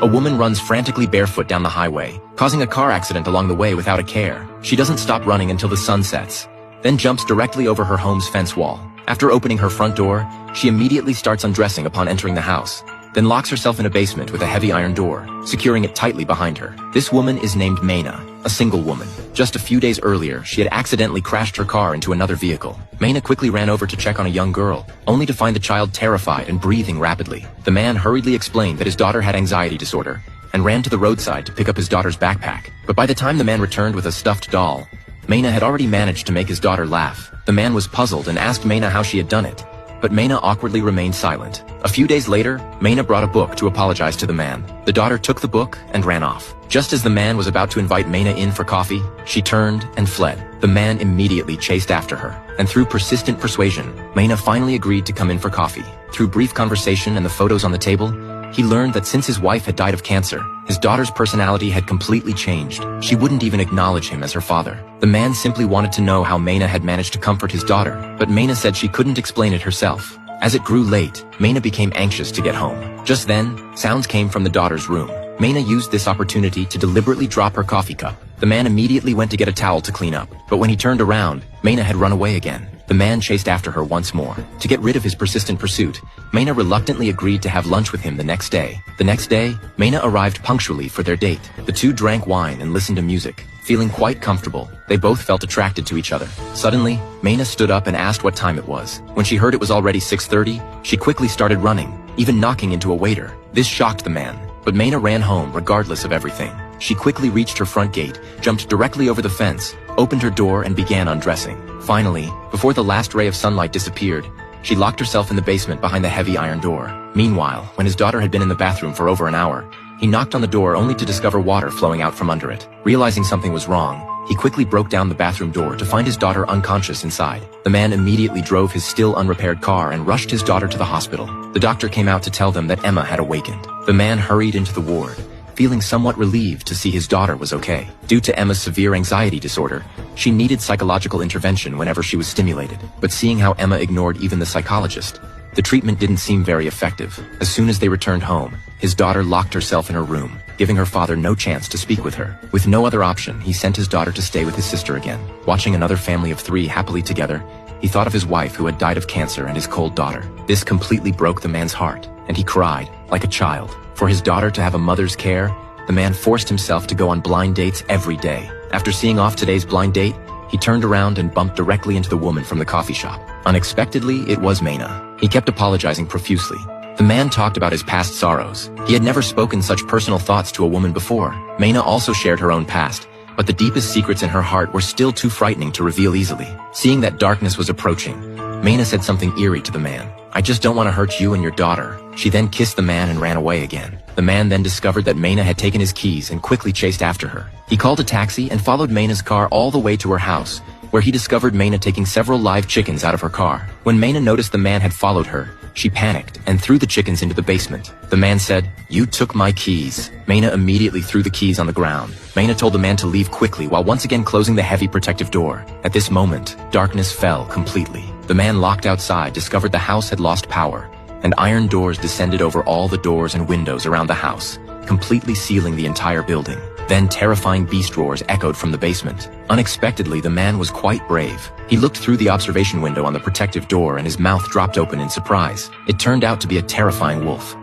A woman runs frantically barefoot down the highway, causing a car accident along the way without a care. She doesn't stop running until the sun sets, then jumps directly over her home's fence wall. After opening her front door, she immediately starts undressing upon entering the house, then locks herself in a basement with a heavy iron door, securing it tightly behind her. This woman is named Mayna, a single woman. Just a few days earlier, she had accidentally crashed her car into another vehicle. Mayna quickly ran over to check on a young girl, only to find the child terrified and breathing rapidly. The man hurriedly explained that his daughter had anxiety disorder and ran to the roadside to pick up his daughter's backpack. But by the time the man returned with a stuffed doll, Mayna had already managed to make his daughter laugh. The man was puzzled and asked Mayna how she had done it, but Mayna awkwardly remained silent. A few days later, Mayna brought a book to apologize to the man. The daughter took the book and ran off. Just as the man was about to invite Mayna in for coffee, she turned and fled. The man immediately chased after her, and through persistent persuasion, Mayna finally agreed to come in for coffee. Through brief conversation and the photos on the table, he learned that since his wife had died of cancer, his daughter's personality had completely changed. She wouldn't even acknowledge him as her father. The man simply wanted to know how Mayna had managed to comfort his daughter, but Mayna said she couldn't explain it herself. As it grew late, Mayna became anxious to get home. Just then, sounds came from the daughter's room. Mayna used this opportunity to deliberately drop her coffee cup. The man immediately went to get a towel to clean up, but when he turned around, Mayna had run away again. The man chased after her once more. To get rid of his persistent pursuit, Mayna reluctantly agreed to have lunch with him the next day. The next day, Mayna arrived punctually for their date. The two drank wine and listened to music. Feeling quite comfortable, they both felt attracted to each other. Suddenly, Mayna stood up and asked what time it was. When she heard it was already 6:30, she quickly started running, even knocking into a waiter. This shocked the man, but Mayna ran home regardless of everything. She quickly reached her front gate, jumped directly over the fence, opened her door and began undressing. Finally, before the last ray of sunlight disappeared, she locked herself in the basement behind the heavy iron door. Meanwhile, when his daughter had been in the bathroom for over an hour, he knocked on the door only to discover water flowing out from under it. Realizing something was wrong, he quickly broke down the bathroom door to find his daughter unconscious inside. The man immediately drove his still unrepaired car and rushed his daughter to the hospital. The doctor came out to tell them that Emma had awakened. The man hurried into the ward, feeling somewhat relieved to see his daughter was okay. Due to Emma's severe anxiety disorder, she needed psychological intervention whenever she was stimulated. But seeing how Emma ignored even the psychologist, the treatment didn't seem very effective. As soon as they returned home, his daughter locked herself in her room, giving her father no chance to speak with her. With no other option, he sent his daughter to stay with his sister again. Watching another family of 3 happily together, he thought of his wife who had died of cancer and his cold daughter. This completely broke the man's heart, and he cried like a child. For his daughter to have a mother's care, the man forced himself to go on blind dates every day. After seeing off today's blind date, he turned around and bumped directly into the woman from the coffee shop. Unexpectedly, it was Mayna. He kept apologizing profusely. The man talked about his past sorrows. He had never spoken such personal thoughts to a woman before. Mayna also shared her own past, but the deepest secrets in her heart were still too frightening to reveal easily. Seeing that darkness was approaching, Mayna said something eerie to the man. "I just don't want to hurt you and your daughter." She then kissed the man and ran away again. The man then discovered that Mayna had taken his keys and quickly chased after her. He called a taxi and followed Mayna's car all the way to her house, where he discovered Mayna taking several live chickens out of her car. When Mayna noticed the man had followed her, she panicked and threw the chickens into the basement. The man said, "You took my keys." Mayna immediately threw the keys on the ground. Mayna told the man to leave quickly while once again closing the heavy protective door. At this moment, darkness fell completely. The man locked outside discovered the house had lost power, and iron doors descended over all the doors and windows around the house, completely sealing the entire building. Then terrifying beast roars echoed from the basement. Unexpectedly, the man was quite brave. He looked through the observation window on the protective door and his mouth dropped open in surprise. It turned out to be a terrifying wolf.